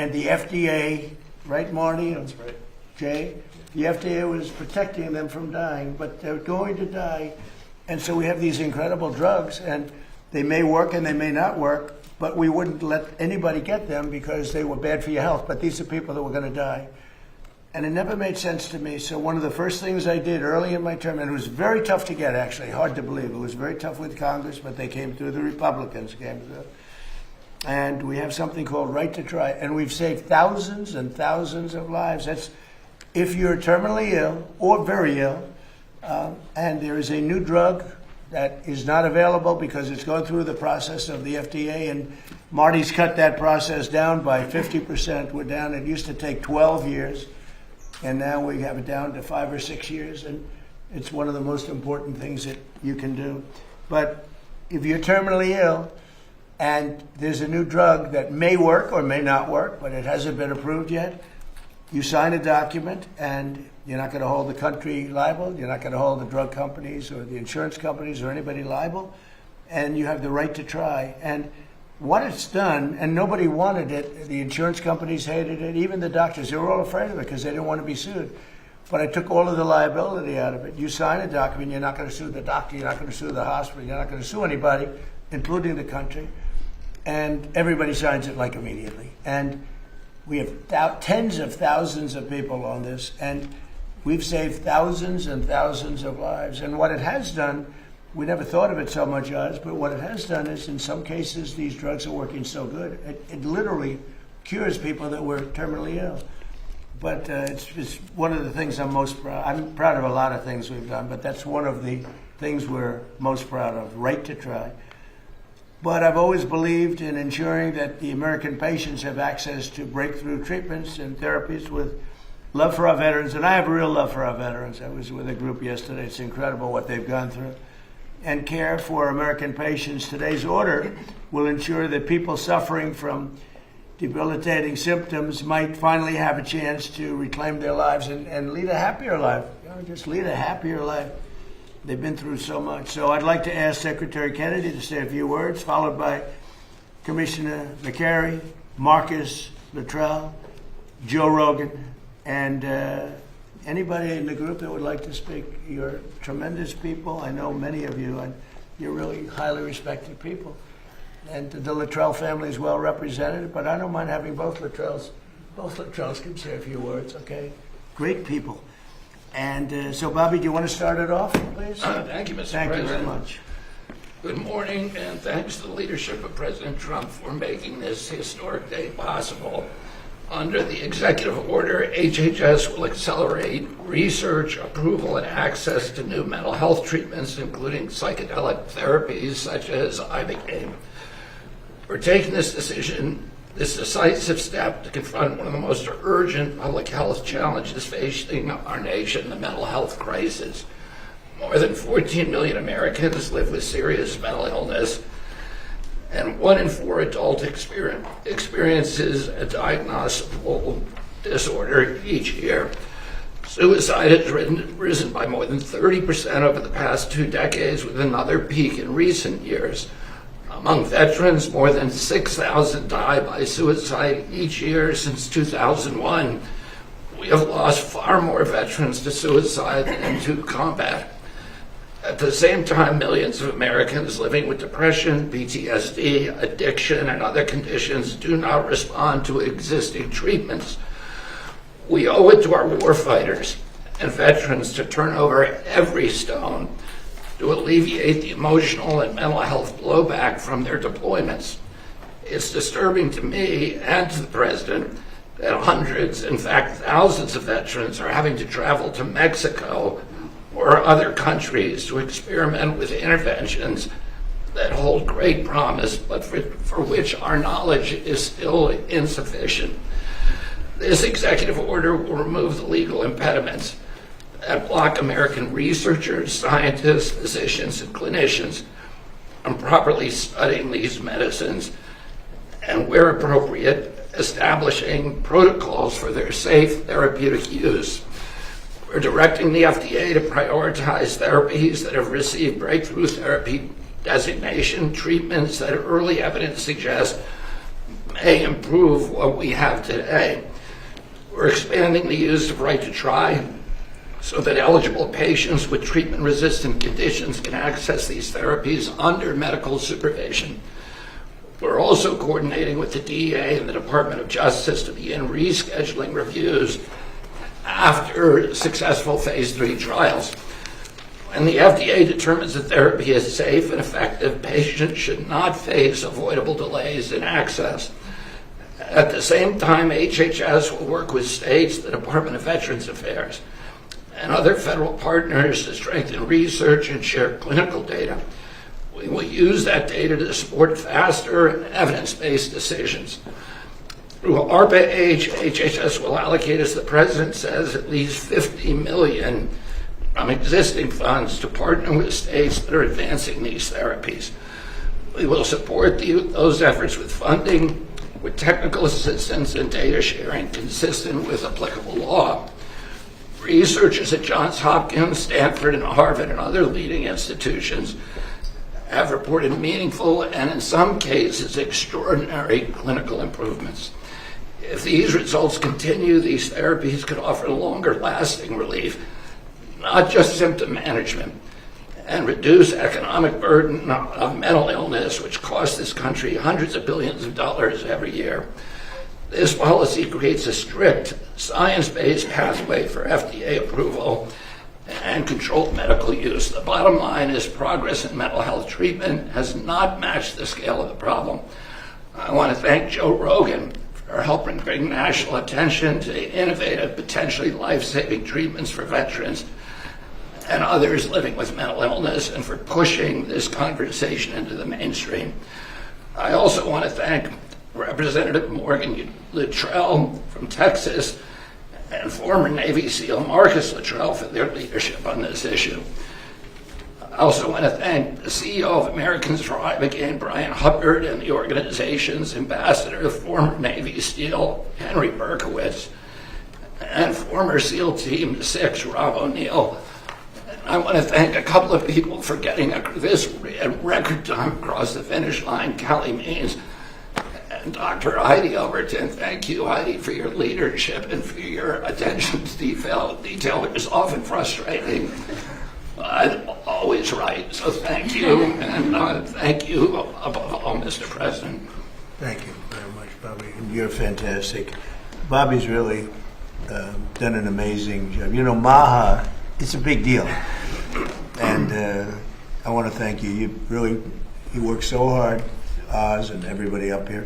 and the FDA, right, Marty? That's right. Jay? The FDA was protecting them from dying, but they're going to die. And so we have these incredible drugs, and they may work and they may not work, but we wouldn't let anybody get them because they were bad for your health. But these are people that were going to die. And it never made sense to me. So one of the first things I did early in my term, and it was very tough to get, actually, hard to believe. It was very tough with Congress, but they came through, the Republicans came through. And we have something called Right to Try, and we've saved thousands and thousands of lives. That's if you're terminally ill or very ill, and there is a new drug that is not available because it's going through the process of the FDA, and Marty's cut that process down by 50%. We're down, it used to take 12 years, and now we have it down to 5 or 6 years, and it's one of the most important things that you can do. But if you're terminally ill, and there's a new drug that may work or may not work, but it hasn't been approved yet, you sign a document, and you're not going to hold the country liable. You're not going to hold the drug companies or the insurance companies or anybody liable, and you have the right to try. And what it's done, and nobody wanted it, the insurance companies hated it, even the doctors, they were all afraid of it because they didn't want to be sued. But I took all of the liability out of it. You sign a document, you're not going to sue the doctor, you're not going to sue the hospital, you're not going to sue anybody, including the country. And everybody signs it like immediately. And we have tens of thousands of people on this, and we've saved thousands and thousands of lives. And what it has done, we never thought of it so much as, but what it has done is in some cases these drugs are working so good, it literally cures people that were terminally ill. But it's one of the things I'm most proud. I'm proud of a lot of things we've done, but that's one of the things we're most proud of, Right to Try. But I've always believed in ensuring that the American patients have access to breakthrough treatments and therapies with love for our veterans. And I have real love for our veterans. I was with a group yesterday. It's incredible what they've gone through. And care for American patients. Today's order will ensure that people suffering from debilitating symptoms might finally have a chance to reclaim their lives and lead a happier life. You know, just lead a happier life. They've been through so much. So I'd like to ask Secretary Kennedy to say a few words, followed by Commissioner McCary, Marcus Luttrell, Joe Rogan, and anybody in the group that would like to speak. You're tremendous people. I know many of you, and you're really highly respected people. And the Luttrell family is well represented, but I don't mind having both Luttrells. Both Luttrells can say a few words, okay? Great people. And so, Bobby, do you want to start it off, please? Thank you, Mr. President. Thank you very much. Good morning, and thanks to the leadership of President Trump for making this historic day possible. Under the executive order, HHS will accelerate research, approval, and access to new mental health treatments, including psychedelic therapies such as ibogaína. We're taking this decisive step to confront one of the most urgent public health challenges facing our nation, the mental health crisis. More than 14 million Americans live with serious mental illness, and 1 in 4 adults experiences a diagnosable disorder each year. Suicide has risen by more than 30% over the past 2 decades, with another peak in recent years. Among veterans, more than 6,000 die by suicide each year since 2001. We have lost far more veterans to suicide than to combat. At the same time, millions of Americans living with depression, PTSD, addiction, and other conditions do not respond to existing treatments. We owe it to our warfighters and veterans to turn over every stone to alleviate the emotional and mental health blowback from their deployments. It's disturbing to me and to the President that hundreds, in fact thousands of veterans are having to travel to Mexico or other countries to experiment with interventions that hold great promise, but for which our knowledge is still insufficient. This executive order will remove the legal impediments that block American researchers, scientists, physicians, and clinicians from properly studying these medicines, and where appropriate, establishing protocols for their safe therapeutic use. We're directing the FDA to prioritize therapies that have received breakthrough therapy designation, treatments that early evidence suggests may improve what we have today. We're expanding the use of right to try so that eligible patients with treatment-resistant conditions can access these therapies under medical supervision. We're also coordinating with the DEA and the Department of Justice to begin rescheduling reviews after successful phase 3 trials. When the FDA determines that therapy is safe and effective, patients should not face avoidable delays in access. At the same time, HHS will work with states, the Department of Veterans Affairs, and other federal partners to strengthen research and share clinical data. We will use that data to support faster and evidence-based decisions. Through ARPA-H, HHS will allocate, as the President says, at least $50 million from existing funds to partner with states that are advancing these therapies. We will support those efforts with funding, with technical assistance and data sharing consistent with applicable law. Researchers at Johns Hopkins, Stanford, and Harvard, and other leading institutions have reported meaningful and, in some cases, extraordinary clinical improvements. If these results continue, these therapies could offer longer-lasting relief, not just symptom management, and reduce economic burden of mental illness, which costs this country hundreds of billions of dollars every year. This policy creates a strict, science-based pathway for FDA approval and controlled medical use. The bottom line is progress in mental health treatment has not matched the scale of the problem. I want to thank Joe Rogan for helping bring national attention to innovative, potentially life-saving treatments for veterans and others living with mental illness, and for pushing this conversation into the mainstream. I also want to thank Representative Morgan Luttrell from Texas and former Navy SEAL Marcus Luttrell for their leadership on this issue. I also want to thank the CEO of Americans for Ibogaine, Brian Hubbard, and the organization's ambassador, former Navy SEAL Henry Berkowitz, and former SEAL Team 6 Rob O'Neill. I want to thank a couple of people for getting this record time across the finish line, Kelly Means and Dr. Heidi Overton. Thank you, Heidi, for your leadership and for your attention to detail. It is often frustrating, but always right. So thank you, and thank you above all, Mr. President. Thank you very much, Bobby. And you're fantastic. Bobby's really done an amazing job. You know, MAHA, it's a big deal. And I want to thank you. You work so hard, Oz and everybody up here.